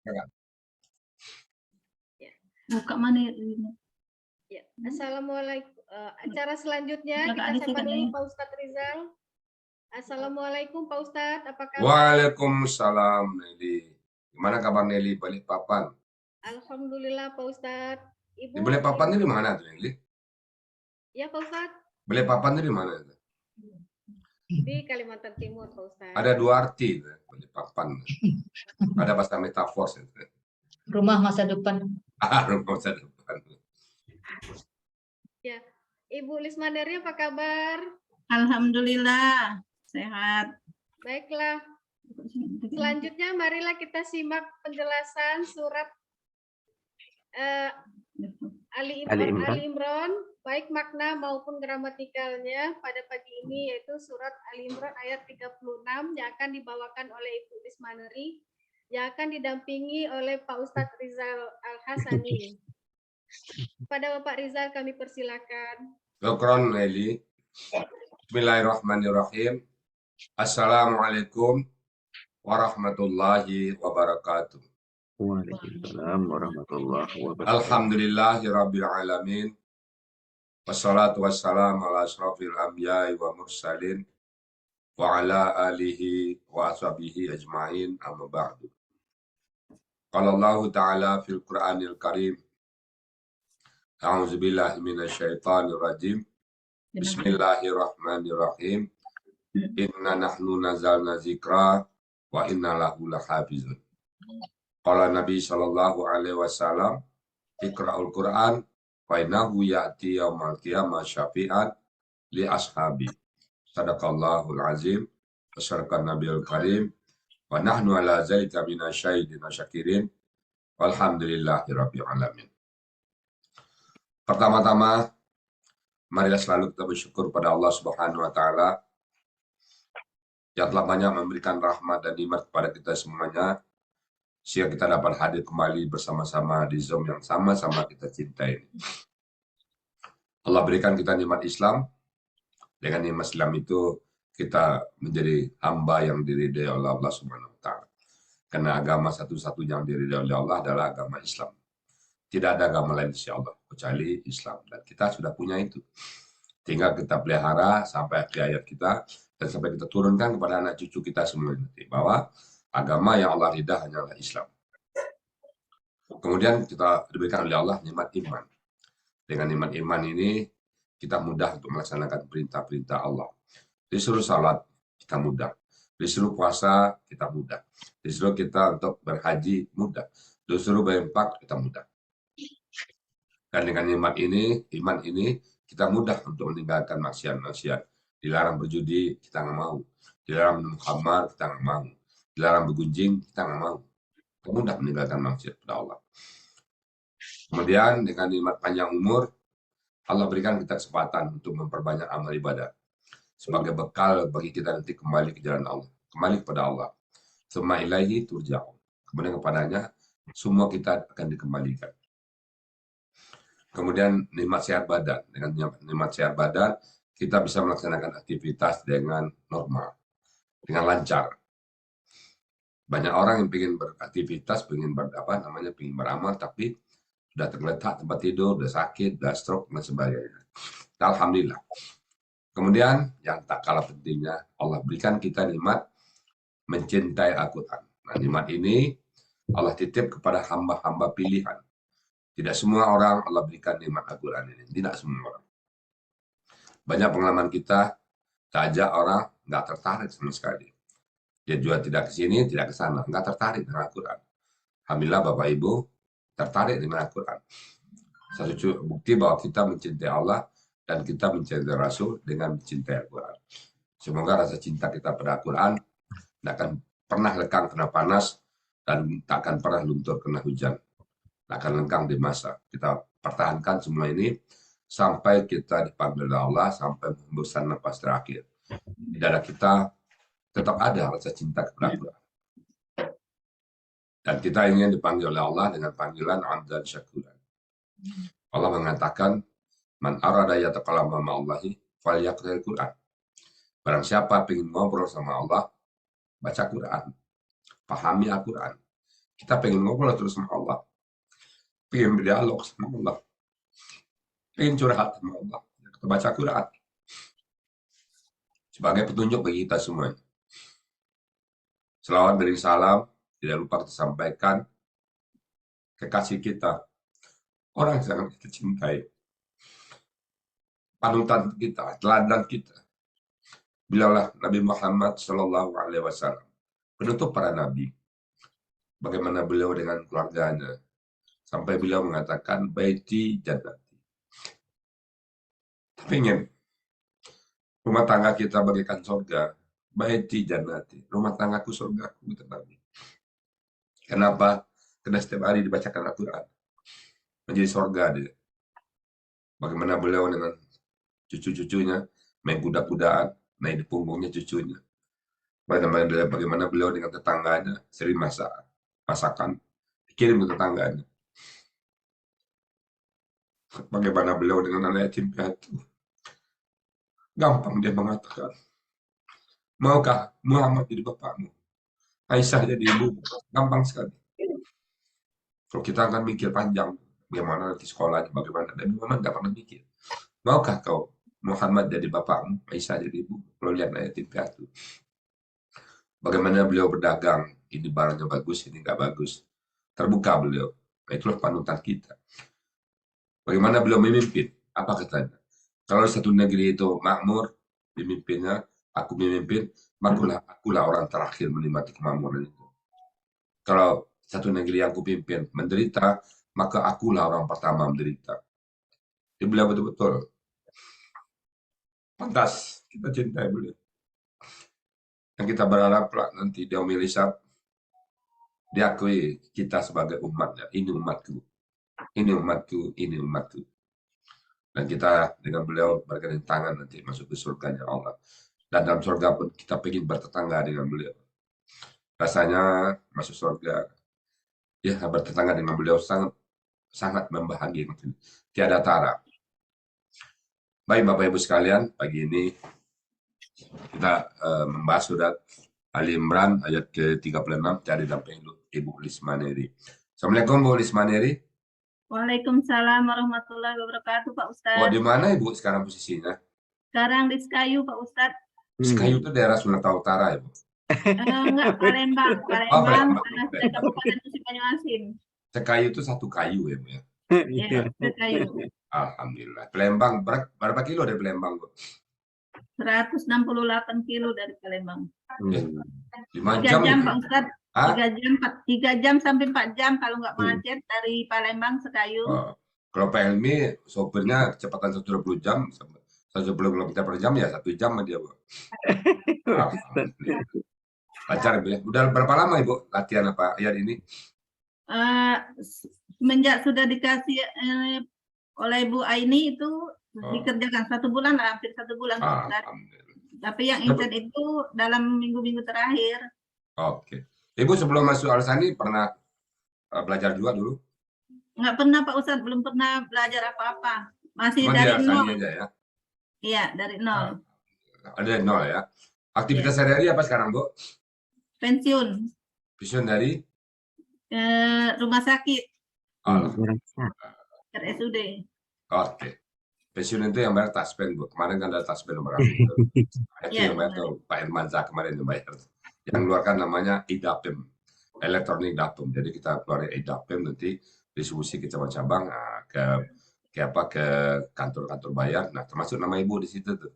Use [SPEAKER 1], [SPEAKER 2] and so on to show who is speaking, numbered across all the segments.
[SPEAKER 1] Ya.
[SPEAKER 2] Buka mana ini?
[SPEAKER 1] Ya. Assalamualaikum. Acara selanjutnya kita sapa dulu Pak Ustadz Rizal. Assalamualaikum Pak Ustadz, apa kabar?
[SPEAKER 3] Waalaikumsalam Nelly. Gimana kabar Nelly Balikpapan?
[SPEAKER 1] Alhamdulillah Pak Ustadz.
[SPEAKER 3] Di Balikpapan itu di mana tuh Nelly?
[SPEAKER 1] Ya Pak Ustadz.
[SPEAKER 3] Balikpapan itu di mana?
[SPEAKER 1] Di Kalimantan Timur Pak Ustadz.
[SPEAKER 3] Ada dua arti Balikpapan. Ada bahasa metafor.
[SPEAKER 2] Rumah masa depan.
[SPEAKER 3] Rumah masa depan.
[SPEAKER 1] Ya, Ibu Lismandari apa kabar?
[SPEAKER 2] Alhamdulillah sehat.
[SPEAKER 1] Baiklah. Selanjutnya marilah kita simak penjelasan surat Ali Imran, baik makna maupun gramatikalnya pada pagi ini, yaitu surat Ali Imran ayat 36 yang akan dibawakan oleh Ibu Lismandari, yang akan didampingi oleh Pak Ustadz Rizal Al-Hasani. Pada Bapak Rizal kami persilakan.
[SPEAKER 3] Syukran Nelly. Bismillahirrahmanirrahim. Assalamualaikum warahmatullahi wabarakatuh.
[SPEAKER 4] Waalaikumsalam warahmatullahi wabarakatuh.
[SPEAKER 3] Alhamdulillahirabbil alamin. Wassalatu wassalamu ala asrofil anbiya'i wa mursalin wa ala alihi wa ashabihi ajma'in, amma ba'du. Qala Allah Ta'ala fil Qur'anil Karim. A'udzu billahi minasyaitonir rajim. Bismillahirrahmanirrahim. Inna nahnu nazalna zikra wa inna lahu lahafizun. Qala Nabi sallallahu alaihi wasallam, Iqra'ul Qur'an wa innahu ya'ti yaumal qiyamah syafi'an li ashabi. Sadaqallahul azim. Wasyarakat Nabiul Karim. Wa nahnu ala zalika minasyahidin wa syakirin. Walhamdulillahirabbil alamin. Pertama-tama, marilah selalu kita bersyukur pada Allah Subhanahu wa taala yang telah banyak memberikan rahmat dan nikmat kepada kita semuanya, sehingga kita dapat hadir kembali bersama-sama di Zoom yang sama-sama kita cintai. Allah berikan kita nikmat Islam. Dengan nikmat Islam itu kita menjadi hamba yang diridai oleh Allah Subhanahu wa taala. Karena agama satu-satunya yang diridai oleh Allah adalah agama Islam. Tidak ada agama lain insya Allah kecuali Islam, dan kita sudah punya itu. Tinggal kita pelihara sampai akhir hayat kita, dan sampai kita turunkan kepada anak cucu kita semua nanti, bahwa agama yang Allah ridha hanyalah Islam. Kemudian kita diberikan oleh Allah nikmat iman. Dengan nikmat iman ini kita mudah untuk melaksanakan perintah-perintah Allah. Disuruh salat kita mudah, disuruh puasa kita mudah, disuruh kita untuk berhaji mudah, disuruh berinfak kita mudah. Dan dengan nikmat ini, iman ini, kita mudah untuk meninggalkan maksiat-maksiat. Dilarang berjudi, kita nggak mau. Dilarang minum khamar, kita nggak mau. Dilarang bergunjing, kita nggak mau. Kita mudah meninggalkan maksiat pada Allah. Kemudian dengan nikmat panjang umur, Allah berikan kita kesempatan untuk memperbanyak amal ibadah. Sebagai bekal bagi kita nanti kembali ke jalan Allah. Kembali kepada Allah. Tsumma ilaihi turja'un. Kemudian kepadanya, semua kita akan dikembalikan. Kemudian nikmat sehat badan. Dengan nikmat sehat badan, kita bisa melaksanakan aktivitas dengan normal, dengan lancar. Banyak orang yang ingin beraktivitas, ingin beramal, tapi sudah tergeletak tempat tidur, sudah sakit, sudah stroke, dan sebagainya. Alhamdulillah. Kemudian yang tak kalah pentingnya, Allah berikan kita nikmat mencintai Al-Quran. Nah, nikmat ini Allah titip kepada hamba-hamba pilihan. Tidak semua orang Allah berikan nikmat Al-Quran ini. Tidak semua orang. Banyak pengalaman kita ajak orang nggak tertarik sama sekali. Dia juga tidak ke sini, tidak ke sana, nggak tertarik dengan Al-Quran. Alhamdulillah Bapak Ibu tertarik dengan Al-Quran. Satu bukti bahwa kita mencintai Allah dan kita mencintai Rasul dengan mencintai Al-Quran. Semoga rasa cinta kita pada Al-Quran tidak akan pernah lekang kena panas dan tak akan pernah luntur kena hujan. Akan lengkang di masa. Kita pertahankan semua ini sampai kita dipanggil oleh Allah, sampai hembusan nafas terakhir. Di dada kita tetap ada rasa cinta kepada Al-Quran. Dan kita ingin dipanggil oleh Allah dengan panggilan Abdan Syakuran. Allah mengatakan, Man arada yataqallama ma'allahi falyaqra'il Quran. Barang siapa ingin ngobrol sama Allah, baca Quran. Pahami Al-Quran. Kita pengen ngobrol terus sama Allah. Pengen berdialog sama Allah. Pengen curhat sama Allah. Kita baca Quran. Sebagai petunjuk bagi kita semuanya. Selawat beri salam, tidak lupa kita sampaikan kekasih kita. Orang yang sangat kita cintai. Panutan kita, teladan kita. Bilaulah Nabi Muhammad SAW. Penutup para nabi. Bagaimana beliau dengan keluarganya. Sampai beliau mengatakan, baiti jannati. Tapi ingin rumah tangga kita bagaikan surga. Baiti jannati. Rumah tanggaku surgaku. Kenapa? Karena setiap hari dibacakan Al-Quran. Menjadi surga dia. Bagaimana beliau dengan cucu-cucunya main kuda-kudaan, naik di punggungnya cucunya. Bagaimana beliau dengan tetangganya sering masakan dikirim ke tetangganya. Bagaimana beliau dengan anak yatim piatu. Gampang dia mengatakan, maukah Muhammad jadi bapakmu? Aisyah jadi ibu. Gampang sekali. Kalau kita akan mikir panjang, bagaimana nanti sekolahnya, bagaimana. Dan Muhammad nggak pernah mikir. Maukah kau Muhammad jadi bapakmu, Aisyah jadi ibu? Kalau lihat anak yatim piatu. Bagaimana beliau berdagang, ini barangnya bagus, ini nggak bagus. Terbuka beliau. Nah, itulah panutan kita. Bagaimana beliau memimpin? Apa katanya? Kalau satu negeri itu makmur, pemimpinnya, aku memimpin, maka akulah orang terakhir menikmati kemakmuran itu. Kalau satu negeri yang kupimpin menderita, maka akulah orang pertama menderita. Dia beliau betul-betul. Pantas kita cintai beliau. Yang kita berharap nanti dia Hisab, diakui kita sebagai umatnya. Ini umatku. Ini umatku, ini umatku. Dan kita dengan beliau bergandeng tangan nanti masuk ke surganya Allah. Dan dalam surga pun kita ingin bertetangga dengan beliau. Rasanya masuk surga, ya bertetangga dengan beliau sangat membahagiakan. Tiada tara. Baik Bapak Ibu sekalian, pagi ini kita membahas surat Ali Imran ayat ke-36 dari damping Ibu Lismaneri. Assalamualaikum Bu Lismaneri.
[SPEAKER 2] Waalaikumsalam warahmatullahi wabarakatuh, Pak Ustadz.
[SPEAKER 3] Oh, di mana Ibu sekarang posisinya?
[SPEAKER 2] Sekarang di Sekayu, Pak Ustadz.
[SPEAKER 3] Sekayu itu daerah Sumatera Utara, Ibu.
[SPEAKER 2] Enggak, Palembang.
[SPEAKER 3] Palembang.
[SPEAKER 2] Dari Kabupaten Musi Banyuasin.
[SPEAKER 3] Sekayu itu satu kayu ya, Bu ya.
[SPEAKER 2] Ya, Sekayu.
[SPEAKER 3] Alhamdulillah. Palembang berapa kilo dari Palembang, Bu?
[SPEAKER 2] 168 kilo dari Palembang.
[SPEAKER 3] 5
[SPEAKER 2] 3
[SPEAKER 3] jam,
[SPEAKER 2] jam,
[SPEAKER 3] itu.
[SPEAKER 2] Pak Ustadz. 3 jam sampai 4 jam kalau nggak macet dari Palembang Sekayu.
[SPEAKER 3] Kalau Pak Helmi sopirnya kecepatan 120 jam, 120 km per jam ya 1 jam dia, Bu. Lancar, Bu ya. Udah berapa lama Ibu latihan apa ayat ini?
[SPEAKER 2] Semenjak sudah dikasih oleh Bu Aini itu dikerjakan 1 bulan, hampir 1 bulan. Tapi yang intens itu dalam minggu-minggu terakhir.
[SPEAKER 3] Oke. Ibu sebelum masuk Al-Sani pernah belajar juga dulu?
[SPEAKER 2] Nggak pernah Pak Ustadz, belum pernah belajar apa-apa. Masih
[SPEAKER 3] Cuma
[SPEAKER 2] dari nol.
[SPEAKER 3] aja ya?
[SPEAKER 2] Iya, dari nol.
[SPEAKER 3] Ada nol ya. Aktivitas sehari-hari apa sekarang, Bu?
[SPEAKER 2] Pensiun.
[SPEAKER 3] Pensiun dari?
[SPEAKER 2] Rumah sakit. RSUD.
[SPEAKER 3] Oke. Pensiun itu yang bayar taspen, Bu. Kemarin kan ada taspen nomor itu. Itu yang bayar tuh Pak Irmansyah kemarin yang bayar. Yang keluarkan namanya IDAPEM, Elektronik Dapem. Jadi kita keluarin IDAPEM nanti distribusi ke cabang-cabang ke kantor-kantor bayar. Nah, termasuk nama Ibu di situ tuh.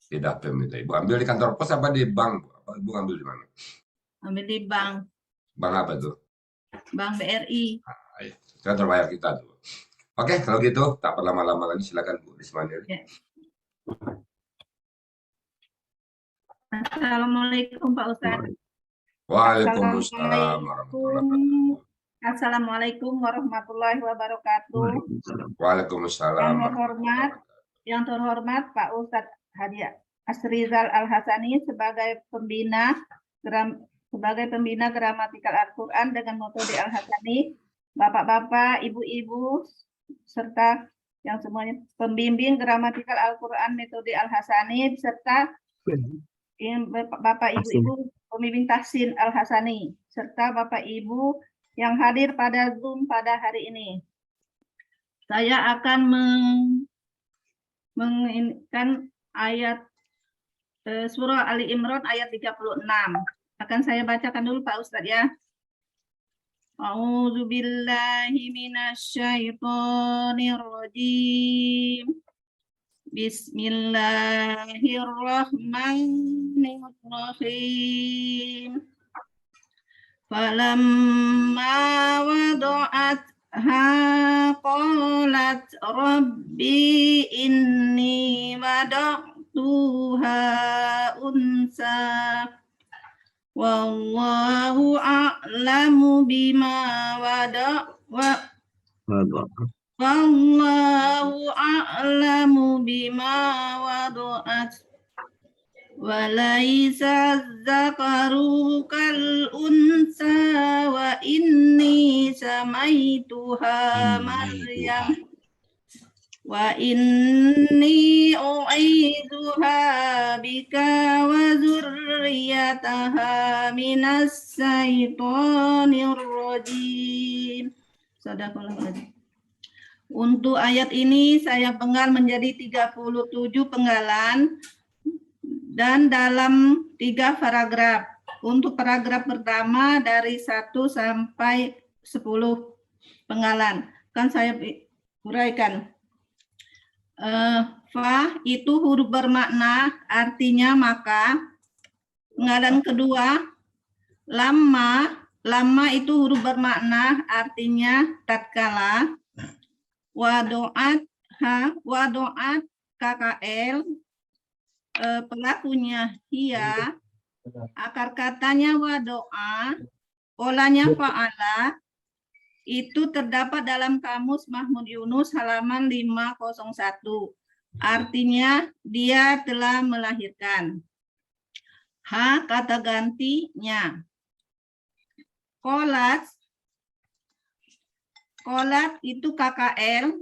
[SPEAKER 3] IDAPEM itu. Ibu ambil di kantor pos apa di bank? Ibu ambil di mana?
[SPEAKER 2] Ambil di bank.
[SPEAKER 3] Bank apa tuh?
[SPEAKER 2] Bank BRI.
[SPEAKER 3] Kantor bayar kita tuh. Oke, kalau gitu tak berlama-lama lagi silakan Bu Lismaneri.
[SPEAKER 2] Assalamualaikum Pak Ustadz.
[SPEAKER 3] Waalaikumsalam warahmatullahi wabarakatuh.
[SPEAKER 2] Assalamualaikum warahmatullahi wabarakatuh.
[SPEAKER 3] Waalaikumsalam.
[SPEAKER 2] Yang terhormat Pak Ustadz Hadi Asrizal Al-Hasani sebagai pembina gramatikal Al-Quran dengan metode Al-Hasani, Bapak-bapak, Ibu-ibu, serta yang semuanya pembimbing gramatikal Al-Quran metode Al-Hasani, serta Bapak Ibu-ibu pembimbing tahsin Al-Hasani, serta Bapak Ibu yang hadir pada Zoom pada hari ini. Saya akan menginginkan ayat surah Ali Imran ayat 36. Akan saya bacakan dulu Pak Ustadz ya. A'udzu billahi minasyaitonir rajim. Bismillahirrahmanirrahim. Falamma wada'atha qalat rabbi inni wada'tuha unsa wallahu a'lamu bima wallahu a'lamu bima wada'at walaysa dzakaru kal unsa wa inni samaituha Maryam wa inni u'idzuha bika wa dzurriyyataha minas syaitonir rajim. Sadaqallahul. Untuk ayat ini saya penggal menjadi 37 penggalan dan dalam 3 paragraf. Untuk paragraf pertama dari 1 sampai 10 penggalan. Kan saya uraikan. Fa itu huruf bermakna artinya maka. Penggalan kedua, lama itu huruf bermakna artinya tatkala. Wadoat KKL pelakunya hia, akar katanya wadoa, polanya fa'ala, itu terdapat dalam kamus Mahmud Yunus halaman 501. Artinya dia telah melahirkan. Ha kata gantinya. Kolat itu KKL,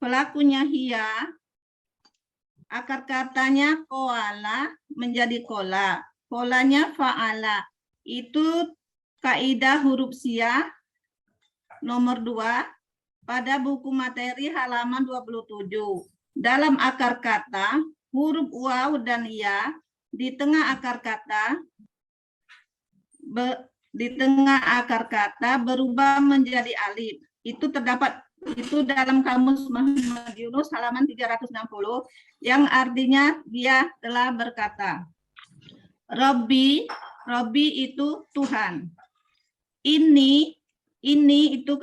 [SPEAKER 2] pelakunya hia, akar katanya koala menjadi kola, polanya fa'ala. Itu kaidah huruf syiah nomor 2 pada buku materi halaman 27. Dalam akar kata, huruf waw dan ya di tengah akar kata berubah menjadi alif. Itu terdapat dalam kamus Mahmud Yunus halaman 360 yang artinya dia telah berkata. Rabbi itu Tuhan. Ini itu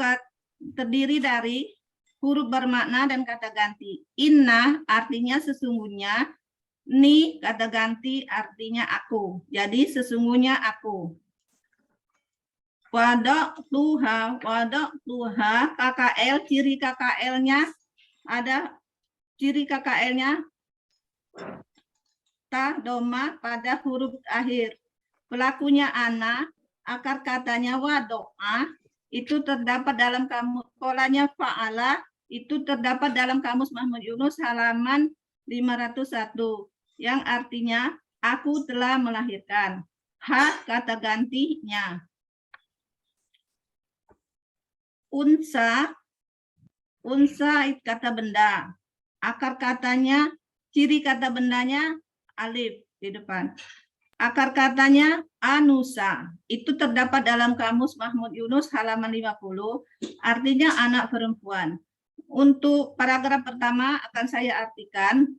[SPEAKER 2] terdiri dari huruf bermakna dan kata ganti. Inna artinya sesungguhnya, ni kata ganti artinya aku. Jadi sesungguhnya aku. Wada'tuha KKL, ciri KKL-nya ada ta doma pada huruf akhir. Pelakunya ana, akar katanya wado'a, itu terdapat dalam kamus, polanya fa'ala, itu terdapat dalam kamus Mahmud Yunus halaman 501 yang artinya aku telah melahirkan. Ha kata gantinya. Unsa kata benda. Akar katanya, ciri kata bendanya alif di depan. Akar katanya anusa. Itu terdapat dalam kamus Mahmud Yunus halaman 50. Artinya anak perempuan. Untuk paragraf pertama akan saya artikan.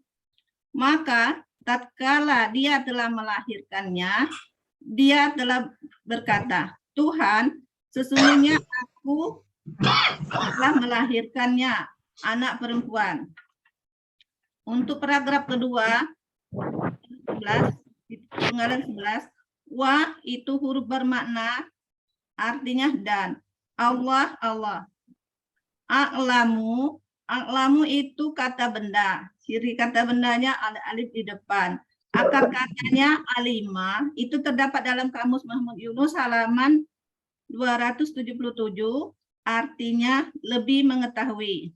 [SPEAKER 2] Maka tatkala dia telah melahirkannya, dia telah berkata, Tuhan, sesungguhnya aku telah melahirkannya, anak perempuan. Untuk paragraf kedua, 11, penggalan 11, wa itu huruf bermakna artinya dan. Allah. A'lamu itu kata benda. Ciri kata bendanya alif di depan. Akar katanya alima, itu terdapat dalam kamus Mahmud Yunus halaman 277. Artinya lebih mengetahui.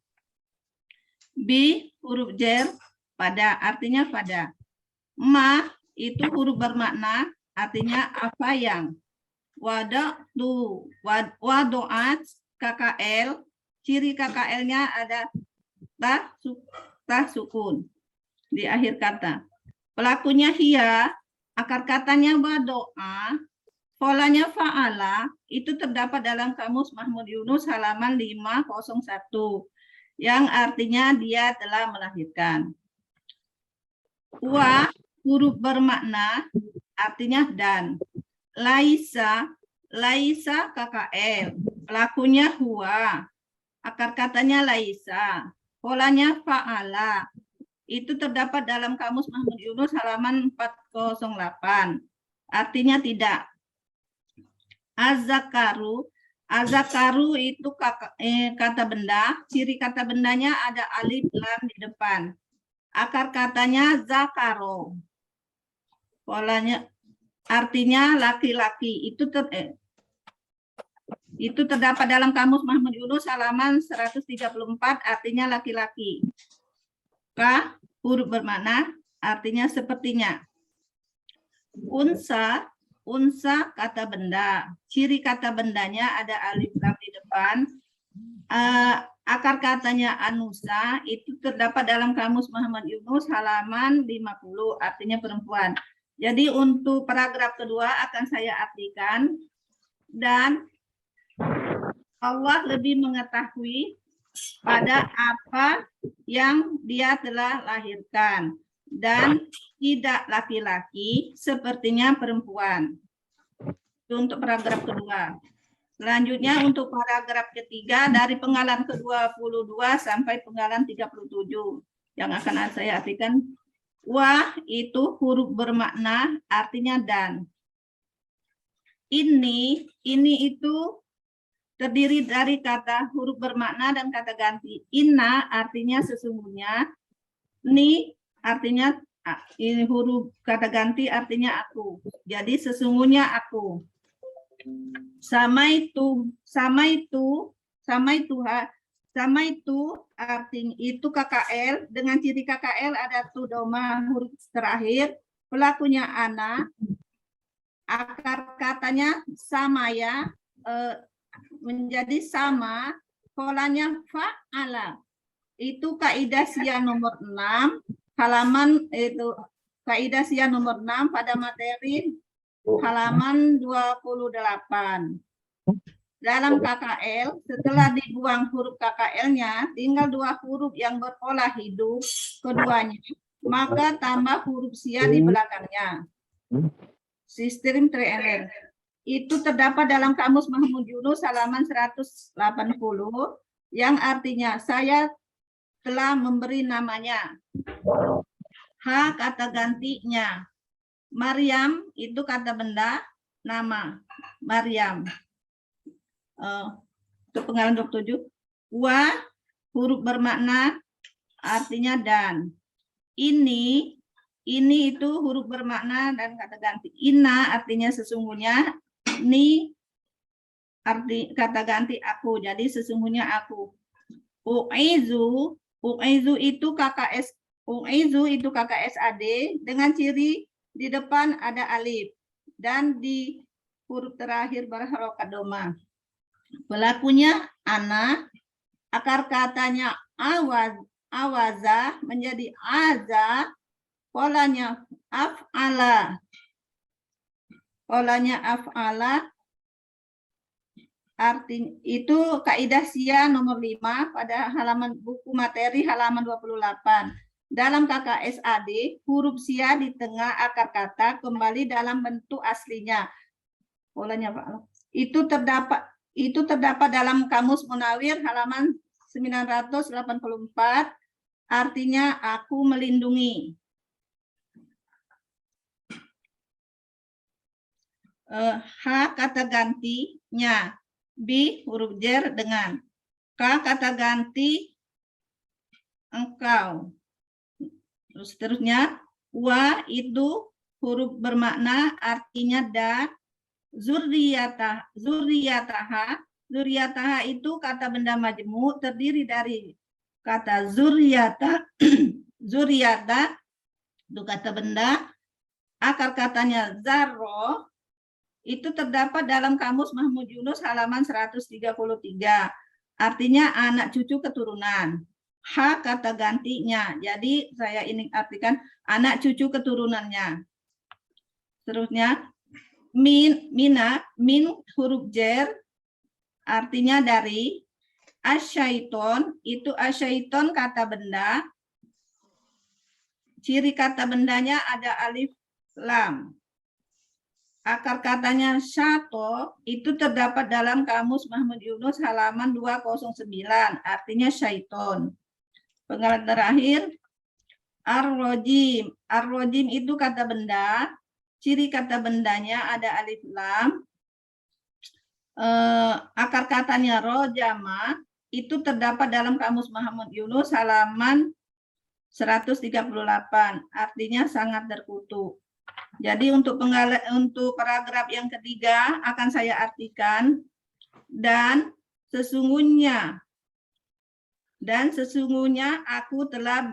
[SPEAKER 2] Bi huruf jer pada artinya pada. Ma itu huruf bermakna artinya apa yang. wadoat KKL, ciri KKL-nya ada tah sukun di akhir kata. Pelakunya hia, akar katanya wadoa, polanya fa'ala, itu terdapat dalam kamus Mahmud Yunus halaman 501, yang artinya dia telah melahirkan. Wa, huruf bermakna, artinya dan. Laisa KKL, pelakunya huwa, akar katanya laisa, polanya fa'ala, itu terdapat dalam kamus Mahmud Yunus halaman 408, artinya tidak. Azakaru itu kata benda, ciri kata bendanya ada alif lam di depan. Akar katanya zakaro, polanya artinya laki-laki, itu terdapat dalam kamus Mahmud Yunus halaman 134, artinya laki-laki. Ka, huruf bermakna, artinya sepertinya. Unsa kata benda, ciri kata bendanya ada alif lam di depan. Akar katanya anusa, itu terdapat dalam kamus Mahmud Yunus halaman 50, artinya perempuan. Jadi untuk paragraf kedua akan saya artikan, dan Allah lebih mengetahui pada apa yang dia telah lahirkan, dan tidak laki-laki, sepertinya perempuan. Itu untuk paragraf kedua. Selanjutnya untuk paragraf ketiga dari penggalan ke-22 sampai penggalan 37 yang akan saya artikan. Wah itu huruf bermakna, artinya dan. Ini itu terdiri dari kata huruf bermakna dan kata ganti. Inna artinya sesungguhnya, ni artinya ini huruf kata ganti artinya aku. Jadi sesungguhnya aku. Sama itu artinya itu KKL, dengan ciri KKL ada tudoma huruf terakhir, pelakunya ana, akar katanya sama ya, menjadi sama, polanya fa'ala. Itu kaidah SIA nomor 6, halaman itu kaidah SIA nomor 6 pada materi halaman 28. Dalam KKL, setelah dibuang huruf KKL-nya, tinggal 2 huruf yang berpola hidup keduanya, maka tambah huruf SIA di belakangnya. Sistem triangle. Itu terdapat dalam kamus Mahmud Yunus halaman 180, yang artinya saya telah memberi namanya. H kata gantinya. Maryam itu kata benda, nama. Maryam. Untuk penggalan 27. Wa huruf bermakna, artinya dan. Ini itu huruf bermakna dan kata ganti. Inna artinya sesungguhnya. Ni arti kata ganti aku, jadi sesungguhnya aku. Uizu itu KKS AD dengan ciri di depan ada alif dan di huruf terakhir berharokat doma. Pelakunya ana, akar katanya awaza menjadi aza, polanya af'ala. Polanya af'ala, artinya itu kaidah SIA nomor 5 pada halaman buku materi halaman 28. Dalam KKS AD, huruf SIA di tengah akar kata kembali dalam bentuk aslinya. Polanya af'ala. Itu terdapat dalam kamus Munawir halaman 984, artinya aku melindungi. H kata gantinya, B huruf jer dengan, K kata ganti engkau. Terus seterusnya, wa itu huruf bermakna artinya dan, zurriyataha itu kata benda majmu terdiri dari kata zurriyata itu kata benda, akar katanya zarro, itu terdapat dalam Kamus Mahmud Yunus halaman 133. Artinya anak cucu keturunan. H kata gantinya. Jadi saya ini artikan anak cucu keturunannya. Seterusnya min huruf jer artinya dari. Asyaiton itu asyaiton kata benda. Ciri kata bendanya ada alif lam. Akar katanya syato itu terdapat dalam Kamus Mahmud Yunus halaman 209. Artinya syaiton. Penggalan terakhir ar-rojim. Ar-rojim itu kata benda. Ciri kata bendanya ada alif lam. Akar katanya rojama itu terdapat dalam Kamus Mahmud Yunus halaman 138. Artinya sangat terkutuk. Jadi untuk paragraf yang ketiga akan saya artikan dan sesungguhnya aku telah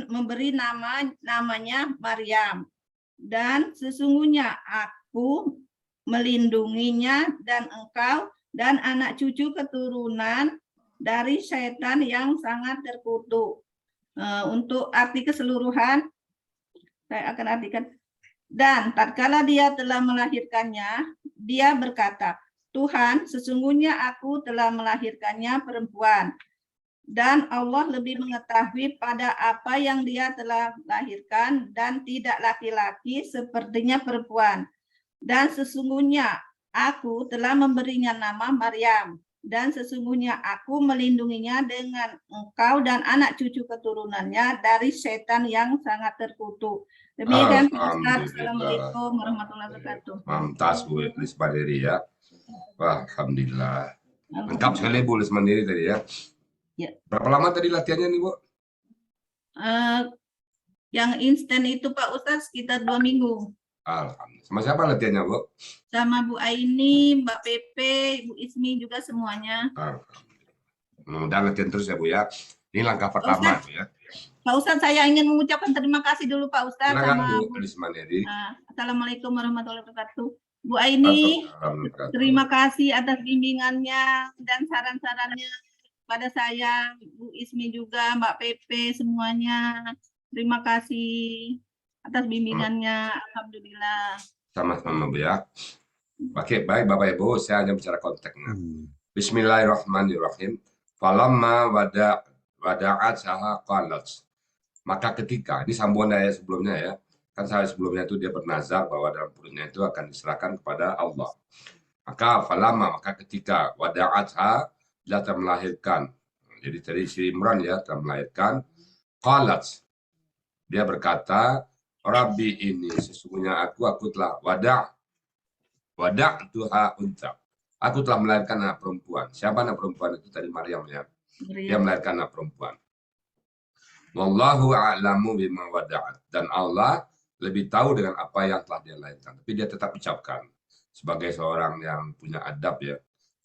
[SPEAKER 2] memberi namanya Maryam dan sesungguhnya aku melindunginya dan engkau dan anak cucu keturunan dari setan yang sangat terkutuk. Untuk arti keseluruhan saya akan artikan. Dan tatkala dia telah melahirkannya, dia berkata, Tuhan, sesungguhnya aku telah melahirkannya perempuan. Dan Allah lebih mengetahui pada apa yang dia telah lahirkan dan tidak laki-laki sepertinya perempuan. Dan sesungguhnya aku telah memberinya nama Maryam. Dan sesungguhnya aku melindunginya dengan engkau dan anak cucu keturunannya dari setan yang sangat terkutuk. Demikian Ustaz. Assalamualaikum warahmatullahi wabarakatuh.
[SPEAKER 3] Mantap Bu Iblis Mandiri ya. Wah, alhamdulillah. Lengkap sekali Bu Iblis Mandiri tadi ya.
[SPEAKER 2] Ya.
[SPEAKER 3] Berapa lama tadi latihannya nih Bu?
[SPEAKER 2] Yang instan itu Pak Ustaz sekitar 2 minggu.
[SPEAKER 3] Alhamdulillah. Sama siapa latihannya Bu?
[SPEAKER 2] Sama Bu Aini, Mbak Pepe, Bu Ismi juga semuanya.
[SPEAKER 3] Mudah-mudahan latihan terus ya Bu ya. Ini langkah pertama Bu ya.
[SPEAKER 2] Pak Ustadz, saya ingin mengucapkan terima kasih dulu Pak Ustadz sama Bu. Assalamualaikum warahmatullahi wabarakatuh. Bu Aini, terima kasih atas bimbingannya dan saran-sarannya pada saya, Bu Ismi juga, Mbak Pepe, semuanya. Terima kasih atas bimbingannya. Alhamdulillah. Sama-sama
[SPEAKER 3] Bu ya. Oke, baik Bapak Ibu, saya hanya bicara konteksnya. Bismillahirrahmanirrahim. Falamma wada'at saha qalat. Maka ketika, ini sambungan dari sebelumnya ya, kan saya sebelumnya itu dia bernazar bahwa dalam perutnya itu akan diserahkan kepada Allah. Maka ketika wada'atha dia telah melahirkan. Jadi dari si Imran ya telah melahirkan. Qalat, dia berkata, Rabbi ini sesungguhnya aku telah wada'tuha unta. Aku telah melahirkan anak perempuan. Siapa anak perempuan itu tadi Maryam ya. Dia melahirkan anak perempuan. Wallahu a'lamu bima wada'at. Dan Allah lebih tahu dengan apa yang telah dia lahirkan. Tapi dia tetap ucapkan. Sebagai seorang yang punya adab ya.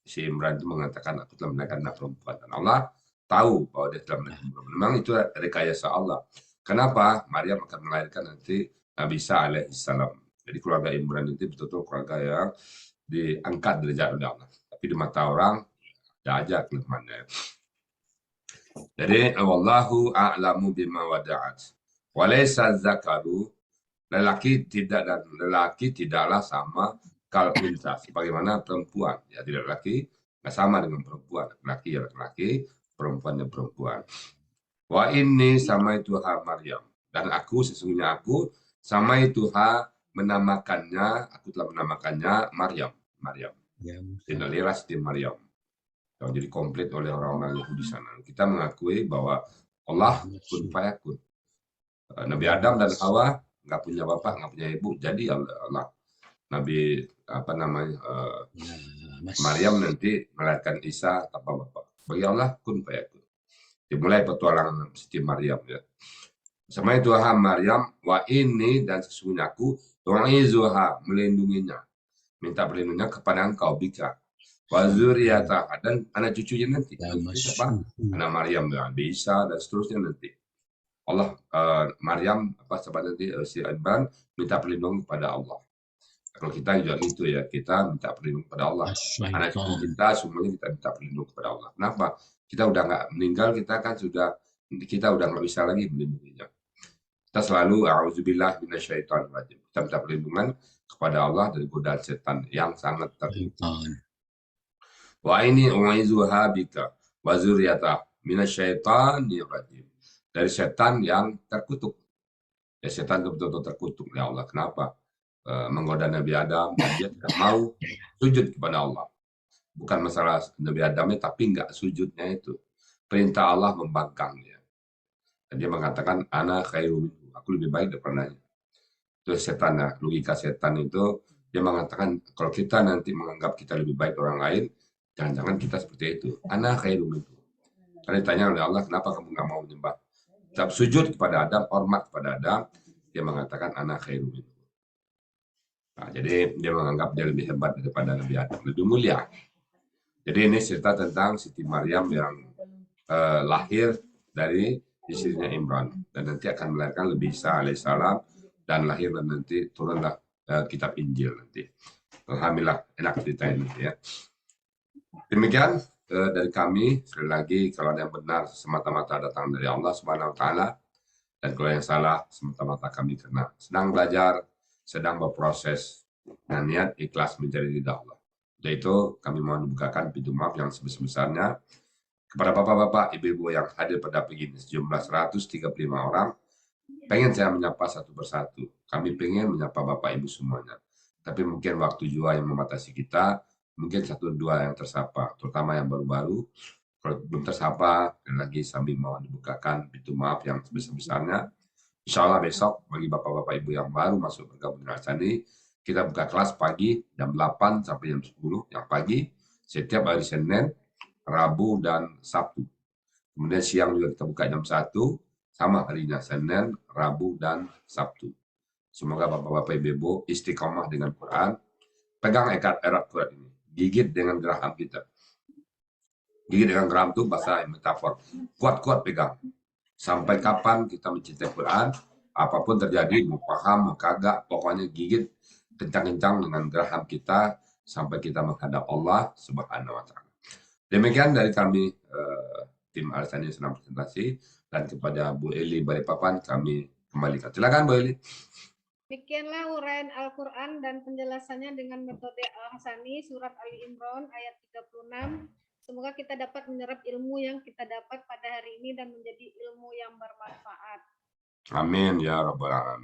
[SPEAKER 3] Si Imran itu mengatakan aku telah melahirkan anak perempuan. Dan Allah tahu bahwa dia telah melahirkan perempuan. Memang itu rekayasa Allah. Kenapa? Maryam akan melahirkan nanti Nabi Isa alaihissalam. Jadi keluarga Imran itu betul-betul keluarga yang diangkat derajat oleh Allah. Tapi di mata orang ada aja kelemahannya. Jadi wallahu a'lamu bima wada'at. Walaysa zakaru, lelaki tidaklah sama kal unsa, sebagaimana perempuan. Ya tidak laki nggak sama dengan perempuan. Laki ya laki, perempuan ya perempuan. Wa inni sama itu Maryam, dan aku sesungguhnya aku sama itu menamakannya, aku telah menamakannya Maryam. Innalillahi wa Maryam. Yang jadi komplit oleh orang-orang Yahudi sana. Kita mengakui bahwa Allah kun fayakun. Nabi Adam dan Hawa nggak punya bapak, nggak punya ibu, jadi Allah. Nabi Maryam nanti melahirkan Isa tanpa bapak. Bagi Allah kun fayakun. Dimulai petualangan Siti Maryam ya. Sama itu Maryam wa ini dan sesungguhnya aku tu'izuha melindunginya. Minta perlindungannya kepada engkau bika. Wazuriyata dan anak cucunya nanti. Anak Maryam dan Isa dan seterusnya nanti. Allah Maryam sebab nanti si Imran minta perlindungan kepada Allah. Kalau kita juga itu ya, kita minta perlindungan kepada Allah. Anak cucu kita semuanya kita minta perlindungan kepada Allah. Kenapa? Kita udah nggak meninggal, kita udah nggak bisa lagi melindunginya. Kita selalu a'udzubillah minasyaitonirrajim. Kita minta perlindungan kepada Allah dari godaan setan yang sangat terkutuk. Wa ini u'izuha bika wa zuriyatah minasyaitonirrajim. Dari setan yang terkutuk. Ya, setan itu betul-betul terkutuk ya Allah. Kenapa? Menggoda Nabi Adam dan dia tidak mau sujud kepada Allah. Bukan masalah Nabi Adamnya, tapi enggak sujudnya itu. Perintah Allah membangkangnya. Dan dia mengatakan, ana khairu minhu, aku lebih baik daripada dia. Itu setan ya, logika setan itu, dia mengatakan, kalau kita nanti menganggap kita lebih baik orang lain, jangan-jangan kita seperti itu. Ana khairu minhu. Karena ditanya oleh Allah, kenapa kamu nggak mau menyembah? Tetap sujud kepada Adam, hormat kepada Adam, dia mengatakan, ana khairu minhu. Nah, jadi dia menganggap dia lebih hebat daripada Nabi Adam, lebih mulia. Jadi ini cerita tentang Siti Maryam yang lahir dari istrinya Imran dan nanti akan melahirkan Nabi Isa alaihissalam dan lahir dan nanti turunlah kitab Injil nanti. Alhamdulillah, enak cerita ini ya. Demikian dari kami, sekali lagi kalau ada yang benar semata-mata datang dari Allah Subhanahu wa taala dan kalau yang salah semata-mata kami karena sedang belajar, sedang berproses dan niat ikhlas mencari ridha Allah. Yaitu kami mohon dibukakan pintu maaf yang sebesar-besarnya kepada bapak-bapak, ibu-ibu yang hadir pada pagi ini sejumlah 135 orang. Pengen saya menyapa satu persatu. Kami pengen menyapa bapak ibu semuanya. Tapi mungkin waktu juga yang membatasi kita, mungkin 1-2 yang tersapa, terutama yang baru-baru. Kalau belum tersapa, dan lagi sambil mohon dibukakan pintu maaf yang sebesar-besarnya. Insya Allah besok bagi bapak-bapak ibu yang baru masuk bergabung dengan Sani, kita buka kelas pagi jam 8 sampai jam 10 yang pagi setiap hari Senin, Rabu dan Sabtu. Kemudian siang juga kita buka jam 1 sama harinya Senin, Rabu dan Sabtu. Semoga bapak-bapak ibu istiqomah dengan Quran, pegang erat Quran ini, gigit dengan geraham kita. Gigit dengan geraham itu bahasa metafor, kuat-kuat pegang. Sampai kapan kita mencintai Quran, apapun terjadi, mau paham, mau kagak, pokoknya gigit kencang-kencang dengan geraham kita sampai kita menghadap Allah Subhanahu wa taala. Demikian dari kami tim Al-Sani yang sedang presentasi dan kepada Bu Eli Balikpapan kami kembalikan. Silakan Bu Eli.
[SPEAKER 1] Demikianlah uraian Al-Quran dan penjelasannya dengan metode Al-Hasani surat Ali Imran ayat 36. Semoga kita dapat menyerap ilmu yang kita dapat pada hari ini dan menjadi ilmu yang bermanfaat.
[SPEAKER 3] Amin ya rabbal alamin.